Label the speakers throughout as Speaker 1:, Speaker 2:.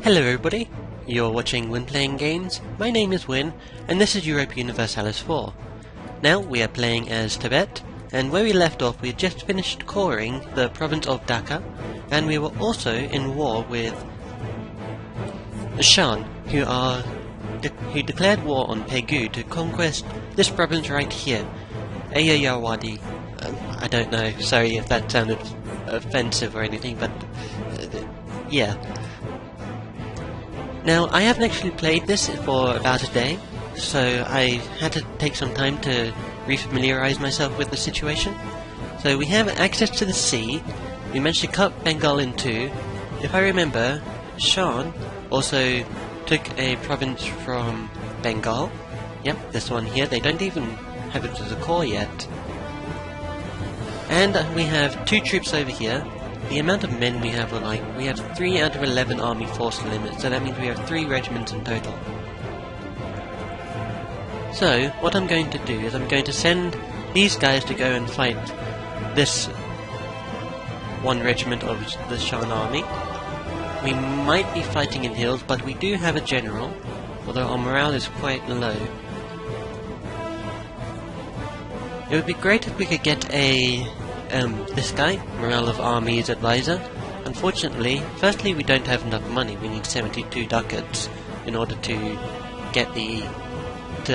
Speaker 1: Hello everybody, you're watching Wynn Playing Games. My name is Wynn, and this is Europa Universalis IV. Now we are playing as Tibet, and where we left off we had just finished coring the province of Dhaka, and we were also in war with the Shan, who declared war on Pegu to conquest this province right here, EUIV. I don't know, sorry if that sounded offensive or anything, but yeah. Now, I haven't actually played this for about a day, so I had to take some time to refamiliarize myself with the situation. So we have access to the sea, we managed to cut Bengal in two. If I remember, Shan also took a province from Bengal. Yep, this one here, they don't even have it as a core yet. And we have two troops over here. The amount of men we have we have 3 out of 11 army force limits, so that means we have 3 regiments in total. So, what I'm going to do is I'm going to send these guys to go and fight this one regiment of the Shan army. We might be fighting in hills, but we do have a general, although our morale is quite low. It would be great if we could get this guy, Morale of Armies Advisor. Unfortunately, firstly we don't have enough money, we need 72 ducats in order to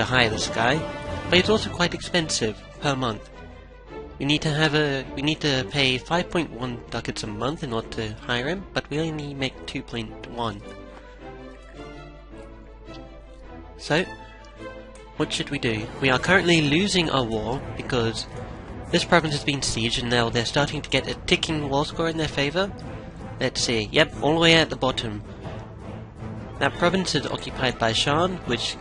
Speaker 1: hire this guy, but it's also quite expensive per month. We need to pay 5.1 ducats a month in order to hire him, but we only make 2.1. So, what should we do? We are currently losing our war because this province has been sieged and now they're starting to get a ticking war score in their favour. Let's see, yep, all the way at the bottom. That province is occupied by Shan, which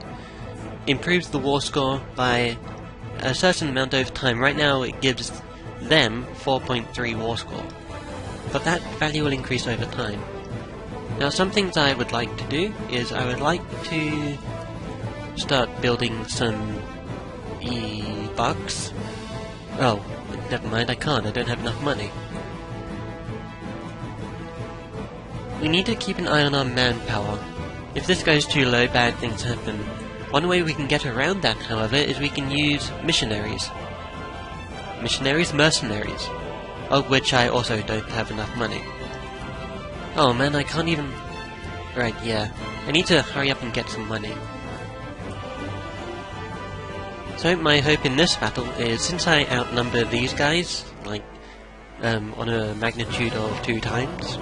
Speaker 1: improves the war score by a certain amount over time. Right now it gives them 4.3 war score, but that value will increase over time. Now some things I would like to do is I would like to start building some e-bucks. Oh, never mind, I can't, I don't have enough money. We need to keep an eye on our manpower. If this goes too low, bad things happen. One way we can get around that, however, is we can use missionaries. Mercenaries. Of which I also don't have enough money. Oh man, I can't even... Right, yeah. I need to hurry up and get some money. So my hope in this battle is, since I outnumber these guys, on a magnitude of 2 times,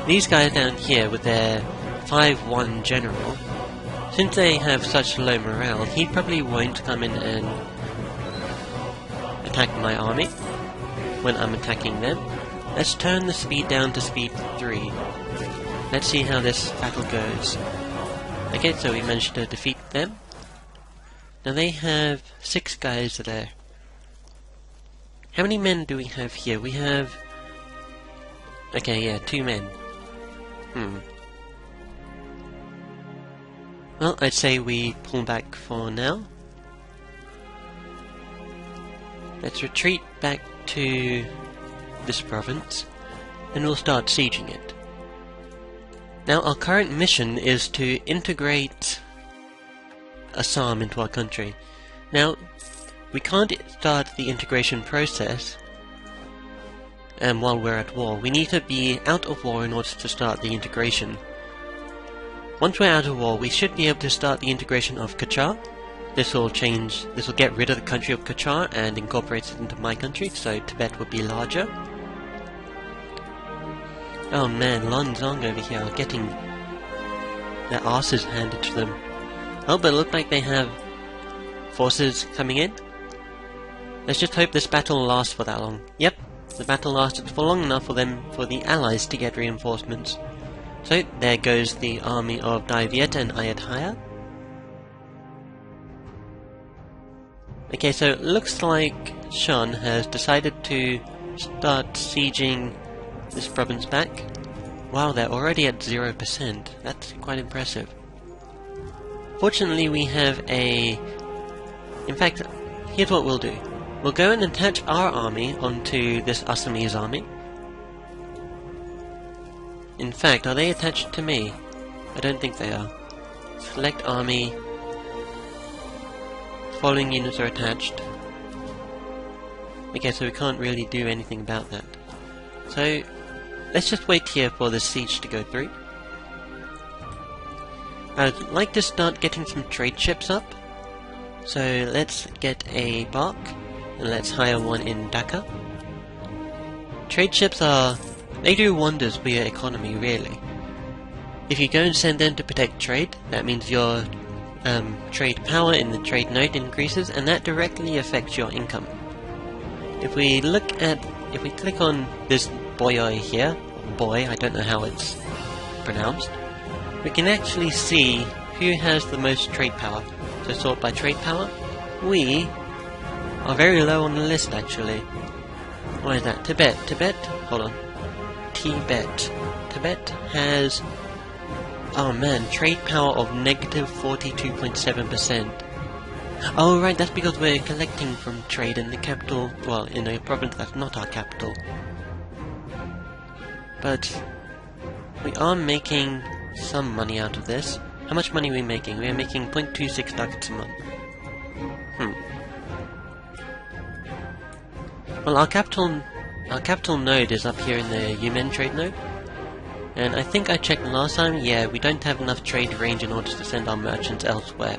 Speaker 1: these guys down here with their 5-1 general, since they have such low morale, he probably won't come in and attack my army when I'm attacking them. Let's turn the speed down to speed 3. Let's see how this battle goes. Okay, so we managed to defeat them. Now they have 6 guys there. How many men do we have here? We have... Okay, yeah, 2 men. Well, I'd say we pull back for now. Let's retreat back to this province, and we'll start sieging it. Now our current mission is to integrate Assam into our country. Now, we can't start the integration process while we're at war. We need to be out of war in order to start the integration. Once we're out of war, we should be able to start the integration of Kachar. This will get rid of the country of Kachar and incorporate it into my country, so Tibet will be larger. Oh man, Lan Zong over here are getting their asses handed to them. Oh, but it looks like they have forces coming in. Let's just hope this battle lasts for that long. Yep, the battle lasted for long enough for the allies to get reinforcements. So, there goes the army of Daiviet and Ayadhya. Okay, so it looks like Shan has decided to start sieging this province back. Wow, they're already at 0%. That's quite impressive. Fortunately, we have a... In fact, here's what we'll do. We'll go and attach our army onto this Assamese army. In fact, are they attached to me? I don't think they are. Select army. Following units are attached. Okay, so we can't really do anything about that. So, let's just wait here for the siege to go through. I'd like to start getting some trade ships up. So let's get a bark, and let's hire one in Dhaka. Trade ships they do wonders for your economy, really. If you go and send them to protect trade, that means your trade power in the trade node increases, and that directly affects your income. If we click on this boy here, boy, I don't know how it's pronounced, we can actually see who has the most trade power. So sort by trade power. We are very low on the list, actually. What is that? Tibet. Hold on. Tibet has... oh man, trade power of negative 42.7%. Oh right, that's because we're collecting from trade in the capital, well, in a province that's not our capital. But we are making some money out of this. How much money are we making? We are making 0.26 ducats a month. Well, our capital node is up here in the Yumen trade node. And I think I checked last time, yeah, we don't have enough trade range in order to send our merchants elsewhere.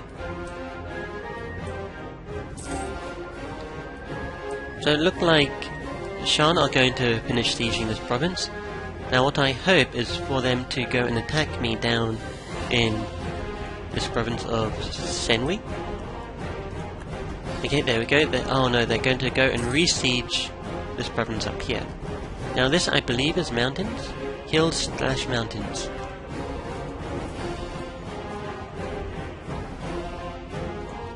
Speaker 1: So it looked like Shan are going to finish sieging this province. Now what I hope is for them to go and attack me down in this province of Senwi. Okay, there we go. Oh no, they're going to go and re-siege this province up here. Now this, I believe, is mountains. Hills/mountains.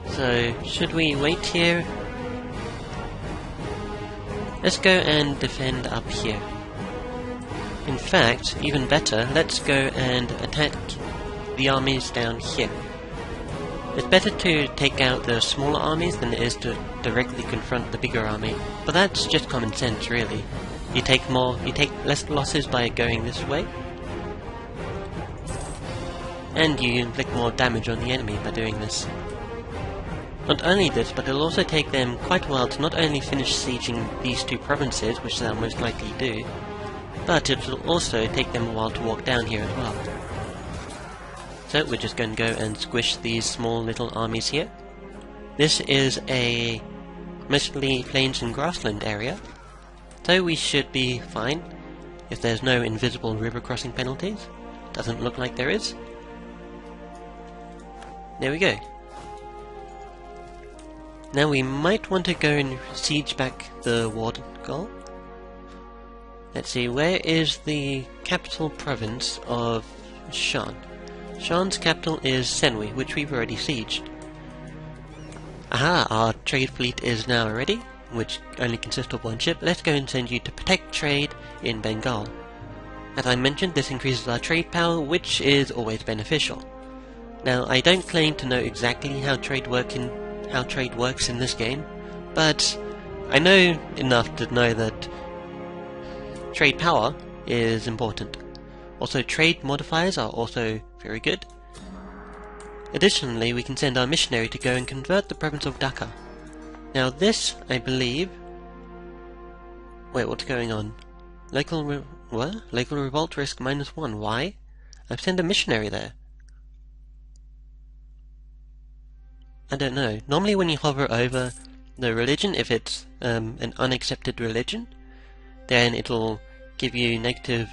Speaker 1: So, should we wait here? Let's go and defend up here. In fact, even better, let's go and attack the armies down here. It's better to take out the smaller armies than it is to directly confront the bigger army, but that's just common sense, really. You take less losses by going this way, and you inflict more damage on the enemy by doing this. Not only this, but it'll also take them quite a while to not only finish sieging these two provinces, which they'll most likely do, but it will also take them a while to walk down here as well. So we're just going to go and squish these small little armies here. This is a mostly plains and grassland area, so we should be fine if there's no invisible river crossing penalties. Doesn't look like there is. There we go. Now we might want to go and siege back the Warden Goal. Let's see, where is the capital province of Shan? Shan's capital is Senwi, which we've already sieged. Aha, our trade fleet is now ready, which only consists of one ship. Let's go and send you to protect trade in Bengal. As I mentioned, this increases our trade power, which is always beneficial. Now, I don't claim to know exactly how trade works in this game, but I know enough to know that trade power is important. Also, trade modifiers are also very good. Additionally, we can send our missionary to go and convert the province of Dhaka. Now this, I believe... Wait, what's going on? Local revolt risk -1. Why? I've sent a missionary there. I don't know. Normally when you hover over the religion, if it's an unaccepted religion, then it'll give you negative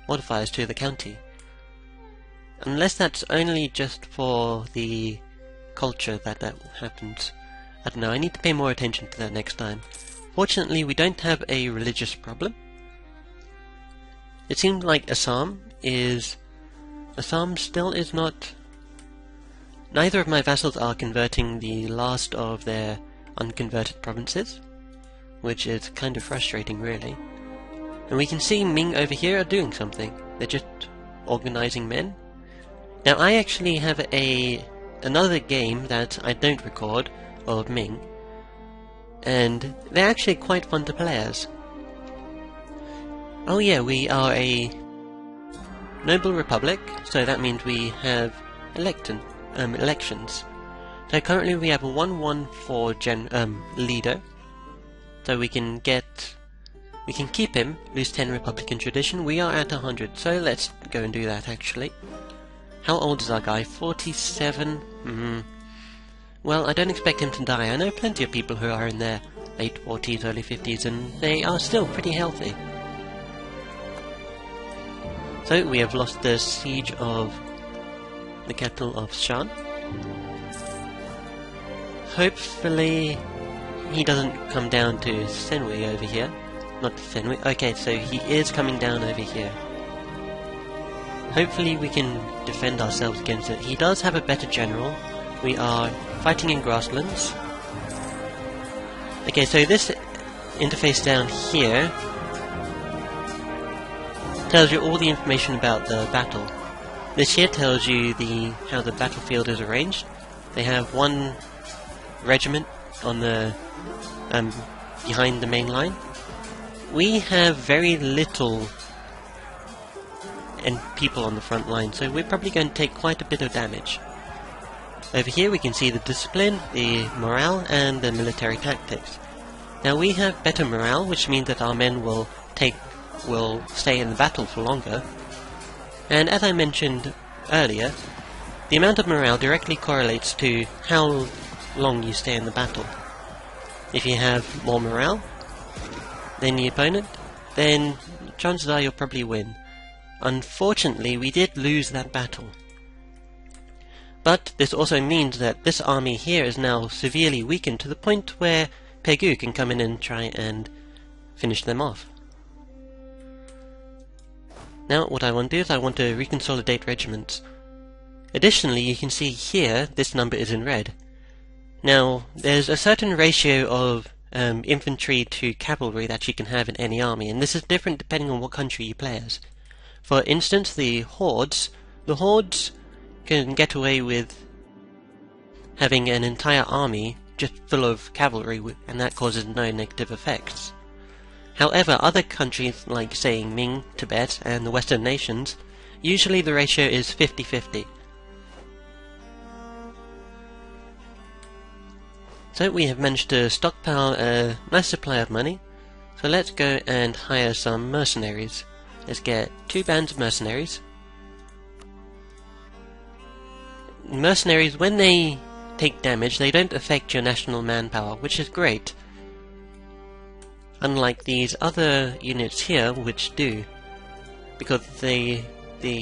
Speaker 1: modifiers to the county. Unless that's only just for the culture that happens. I don't know, I need to pay more attention to that next time. Fortunately, we don't have a religious problem. It seems like Assam still is not... Neither of my vassals are converting the last of their unconverted provinces, which is kind of frustrating, really. And we can see Ming over here are doing something. They're just organizing men. Now I actually have another game that I don't record of Ming, and they're actually quite fun to play as. Oh yeah, we are a Noble Republic, so that means we have elections. So currently we have a 114 leader, so we can keep him, lose 10 Republican tradition. We are at 100, so let's go and do that actually. How old is our guy? 47? Well, I don't expect him to die. I know plenty of people who are in their late 40s, early 50s, and they are still pretty healthy. So we have lost the siege of the capital of Shan. Hopefully he doesn't come down to Senwi over here. Not Senwi. Okay, so he is coming down over here. Hopefully we can defend ourselves against it. He does have a better general. We are fighting in grasslands. Okay, so this interface down here tells you all the information about the battle. This here tells you how the battlefield is arranged. They have one regiment on the behind the main line. We have very little people on the front line, so we're probably going to take quite a bit of damage. Over here we can see the discipline, the morale, and the military tactics. Now we have better morale, which means that our men will stay in the battle for longer. And as I mentioned earlier, the amount of morale directly correlates to how long you stay in the battle. If you have more morale than the opponent, then chances are you'll probably win. Unfortunately, we did lose that battle. But this also means that this army here is now severely weakened to the point where Pegu can come in and try and finish them off. Now what I want to do is I want to reconsolidate regiments. Additionally, you can see here this number is in red. Now there's a certain ratio of infantry to cavalry that you can have in any army, and this is different depending on what country you play as. For instance, the hordes can get away with having an entire army just full of cavalry, and that causes no negative effects. However, other countries like, say, Ming, Tibet, and the Western nations, usually the ratio is 50-50. So we have managed to stockpile a nice supply of money, so let's go and hire some mercenaries. Let's get 2 bands of mercenaries. Mercenaries, when they take damage, they don't affect your national manpower, which is great. Unlike these other units here, which do, because the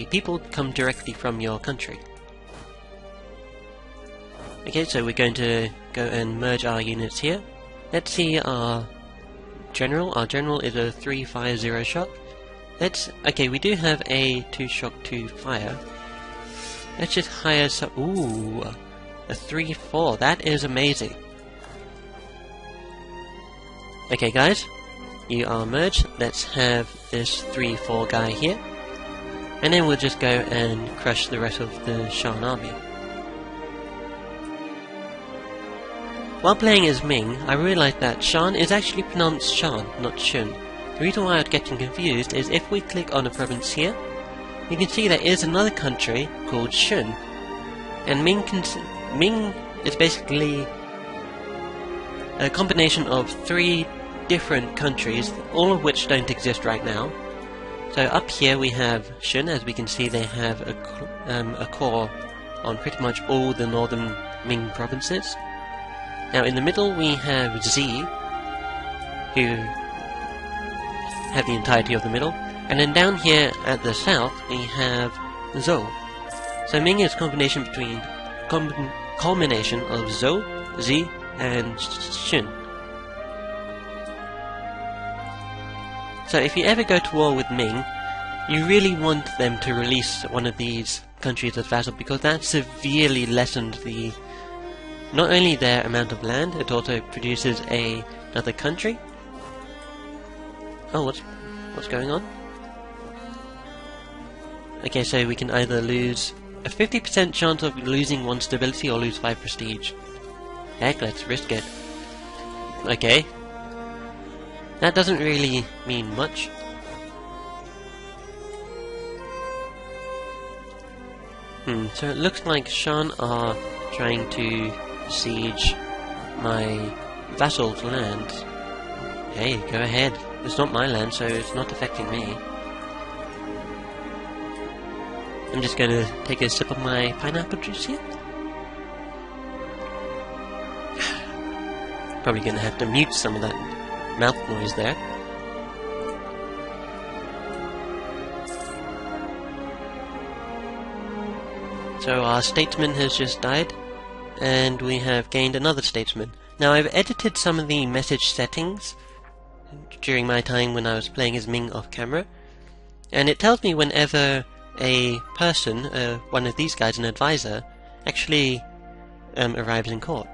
Speaker 1: people come directly from your country. Okay, so we're going to go and merge our units here. Let's see our general. Our general is a 3-5-0 shock. Okay, we do have a 2 shock 2 fire. Let's just hire some. Ooh, a 3-4. That is amazing. Okay, guys, you are merged. Let's have this 3-4 guy here, and then we'll just go and crush the rest of the Shan army. While playing as Ming, I realized that Shan is actually pronounced Shan, not Shun. The reason why I was getting confused is if we click on a province here, you can see there is another country called Shun, and Ming is basically a combination of 3 different countries, all of which don't exist right now. So up here we have Shun. As we can see, they have a core on pretty much all the northern Ming provinces. Now in the middle we have Z, who have the entirety of the middle, and then down here at the south we have Zhou. So Ming is a combination between culmination of Zhou, Z, and Shun. So if you ever go to war with Ming, you really want them to release one of these countries as vassal, because that severely lessens not only their amount of land, it also produces another country. Oh, what's going on? Okay, so we can either lose a 50% chance of losing 1 stability or lose 5 prestige. Heck, let's risk it. Okay. That doesn't really mean much. So it looks like Shan are trying to siege my vassal's land. Hey, go ahead. It's not my land, so it's not affecting me. I'm just going to take a sip of my pineapple juice here. Probably going to have to mute some of that mouth noise there. So our statesman has just died, and we have gained another statesman. Now I've edited some of the message settings during my time when I was playing as Ming off camera, and it tells me whenever a person, one of these guys, an advisor, actually arrives in court.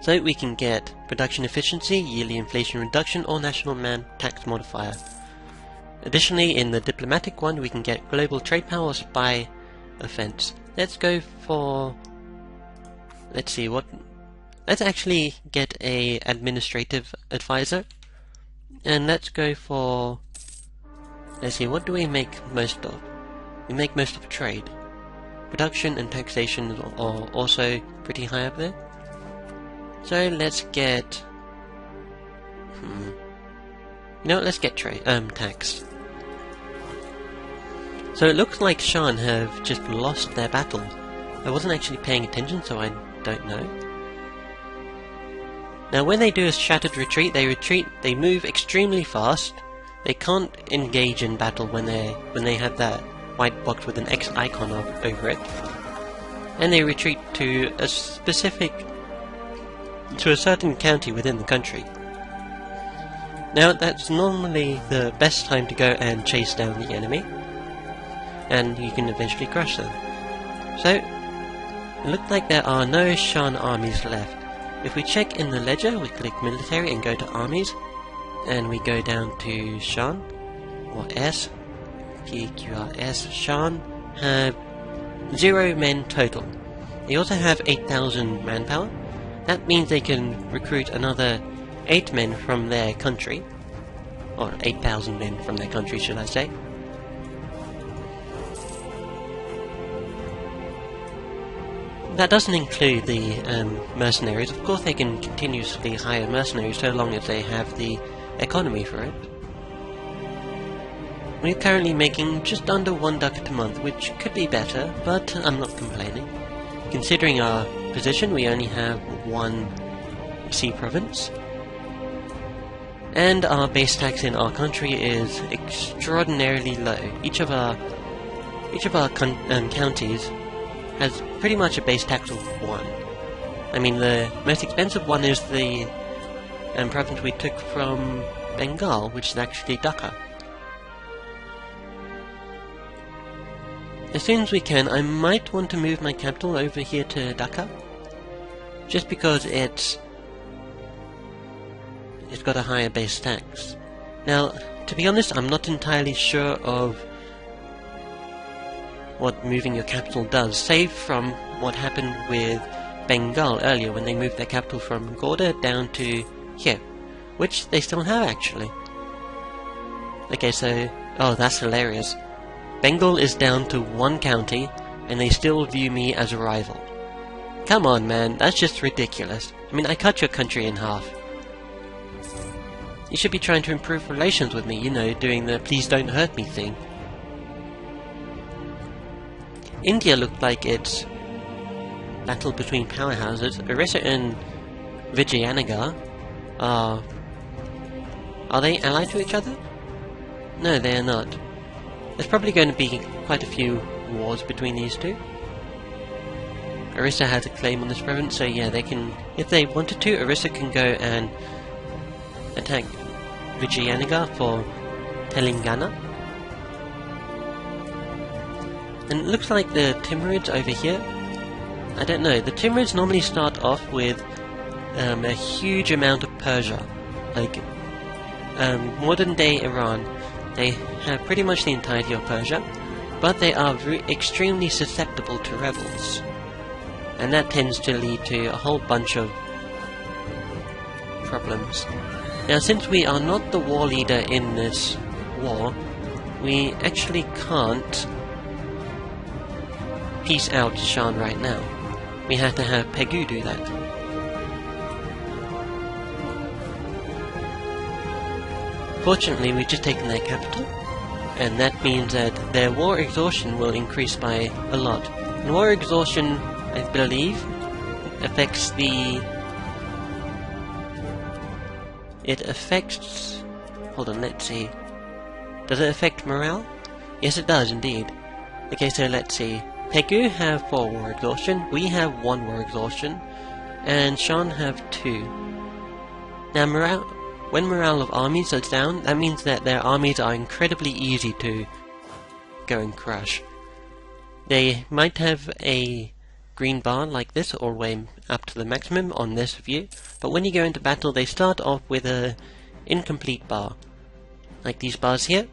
Speaker 1: So we can get production efficiency, yearly inflation reduction, or national man tax modifier. Additionally, in the diplomatic one, we can get global trade power or spy offense. Let's go for... let's see, what... let's actually get a administrative advisor. And let's go for... let's see, what do we make most of? We make most of trade. Production and taxation are also pretty high up there. So let's get... no, let's get trade, tax. So it looks like Shan have just lost their battle. I wasn't actually paying attention, so I don't know. Now when they do a shattered retreat, they move extremely fast. They can't engage in battle when they have that white box with an X icon over it. And they retreat to a certain county within the country. Now that's normally the best time to go and chase down the enemy, and you can eventually crush them. So, it looks like there are no Shan armies left. If we check in the ledger, we click military and go to armies, and we go down to Shan, or S, PQRS. Shan have 0 men total. They also have 8,000 manpower. That means they can recruit another 8 men from their country, or 8,000 men from their country, should I say. That doesn't include the mercenaries. Of course they can continuously hire mercenaries so long as they have the economy for it. We're currently making just under 1 ducat a month, which could be better, but I'm not complaining. Considering our position, we only have 1 sea province, and our base tax in our country is extraordinarily low. Each of our counties has pretty much a base tax of 1. I mean, the most expensive one is the province we took from Bengal, which is actually Dhaka. As soon as we can, I might want to move my capital over here to Dhaka, just because it's got a higher base tax. Now, to be honest, I'm not entirely sure of what moving your capital does, save from what happened with Bengal earlier when they moved their capital from Gorda down to here, which they still have actually. Okay, so... oh, that's hilarious. Bengal is down to 1 county, and they still view me as a rival. Come on, man, that's just ridiculous. I mean, I cut your country in half. You should be trying to improve relations with me, you know, doing the please don't hurt me thing. India looked like it's battle between powerhouses. Orissa and Vijayanagar are they allied to each other? No, they are not. There's probably going to be quite a few wars between these two. Orissa has a claim on this province, so yeah, they can, if they wanted to, Orissa can go and attack Vijayanagar for Telangana. And it looks like the Timurids over here, I don't know, the Timurids normally start off with a huge amount of Persia, like modern day Iran. They have pretty much the entirety of Persia, but they are extremely susceptible to rebels, and that tends to lead to a whole bunch of problems. Now, since we are not the war leader in this war, we actually can't peace out Shan right now. We have to have Pegu do that. Fortunately, we've just taken their capital, and that means that their war exhaustion will increase by a lot. And war exhaustion, I believe, affects the... It affects... Hold on, let's see. Does it affect morale? Yes, it does, indeed. Okay, so let's see. Pegu have 4 war exhaustion, we have 1 war exhaustion, and Shan have 2. Now, when morale of armies is down, that means that their armies are incredibly easy to go and crush. They might have a green bar like this all the way up to the maximum on this view, but when you go into battle they start off with a incomplete bar, like these bars here.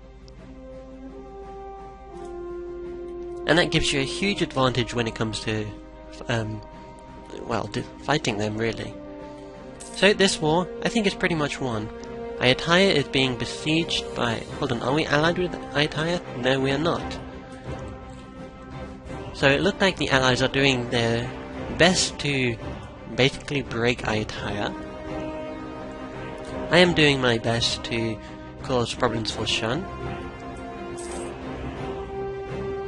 Speaker 1: And that gives you a huge advantage when it comes to, fighting them, really. So this war, I think, is pretty much won. Ayutthaya is being besieged by... Hold on, are we allied with Ayutthaya? No, we are not. So it looked like the allies are doing their best to basically break Ayutthaya. I am doing my best to cause problems for Shan.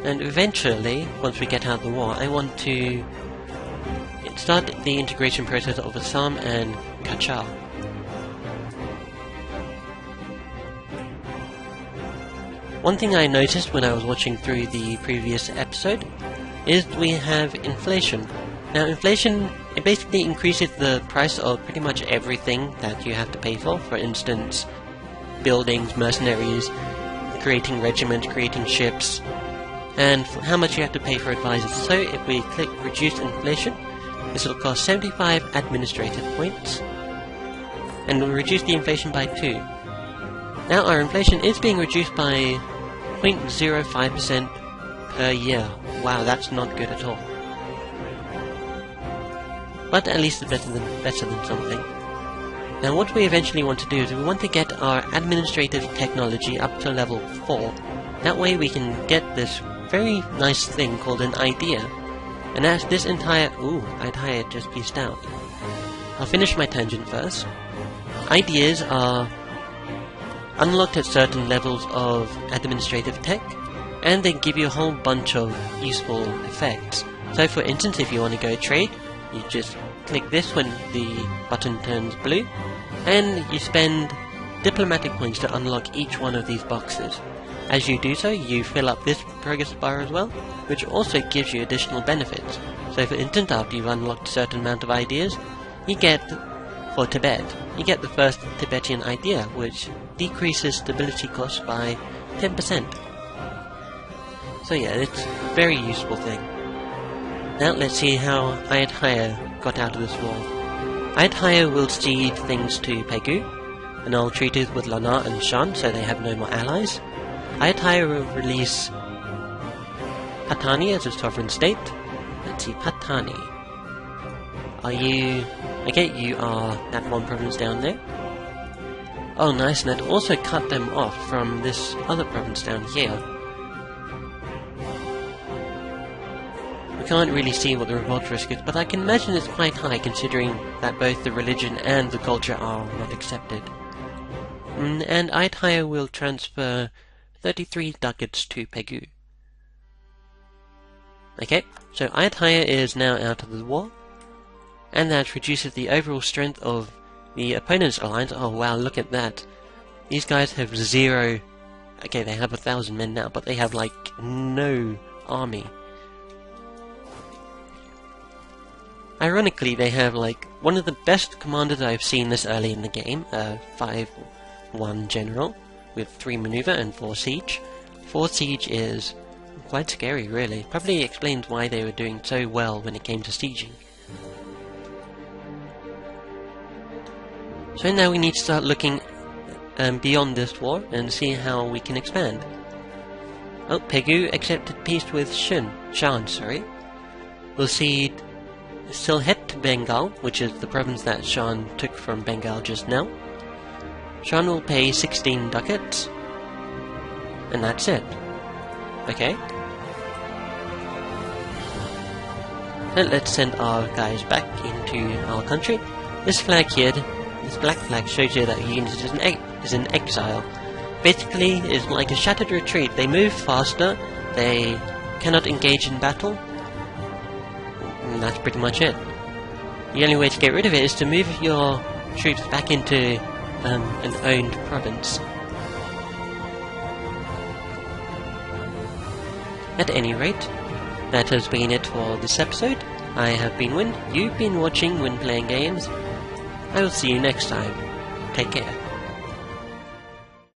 Speaker 1: And eventually, once we get out of the war, I want to start the integration process of Assam and Kachar. One thing I noticed when I was watching through the previous episode is we have inflation. Now inflation, it basically increases the price of pretty much everything that you have to pay for. For instance, buildings, mercenaries, creating regiments, creating ships, and how much you have to pay for advisors. So if we click reduce inflation, this will cost 75 administrative points, and we'll reduce the inflation by 2. Now our inflation is being reduced by 0.05% per year. Wow, that's not good at all. But at least it's better than something. Now what we eventually want to do is we want to get our administrative technology up to level 4. That way we can get this very nice thing called an idea. And as this entire... Ooh, Ayutthaya just pieced out. I'll finish my tangent first. Ideas are unlocked at certain levels of administrative tech, and they give you a whole bunch of useful effects. So for instance, if you want to go trade, you just click this when the button turns blue, and you spend diplomatic points to unlock each one of these boxes. As you do so, you fill up this progress bar as well, which also gives you additional benefits. So for instance, after you've unlocked a certain amount of ideas, you get, for Tibet, you get the first Tibetan idea, which decreases stability costs by 10%. So yeah, it's a very useful thing. Now let's see how Ayutthaya got out of this war. Ayutthaya will cede things to Pegu, annul treaties with Lana and Shan so they have no more allies. Ayutthaya will release Patani as a sovereign state. Let's see, Patani. Are you... Okay, you are that one province down there. Oh nice, and that also cut them off from this other province down here. We can't really see what the revolt risk is, but I can imagine it's quite high considering that both the religion and the culture are not accepted. And Ayutthaya will transfer 33 ducats to Pegu. Okay, so Ayutthaya is now out of the war, and that reduces the overall strength of the opponent's alliance. Oh wow, look at that. These guys have 0... Okay, they have 1,000 men now, but they have like no army. Ironically, they have like one of the best commanders I've seen this early in the game, 5-1 general, with 3 maneuver and 4 siege. 4 siege is quite scary, really. Probably explains why they were doing so well when it came to sieging. So now we need to start looking beyond this war and see how we can expand. Oh, Pegu accepted peace with Shan, We'll cede Sylhet to Bengal, which is the province that Shan took from Bengal just now. Shan will pay 16 ducats, and that's it. Okay. And let's send our guys back into our country. This flag here, this black flag, shows you that the unit is in exile. Basically, it's like a shattered retreat. They move faster, they cannot engage in battle, and that's pretty much it. The only way to get rid of it is to move your troops back into an owned province. At any rate, that has been it for this episode. I have been Wynn, you've been watching Wynn Playing Games. I will see you next time. Take care.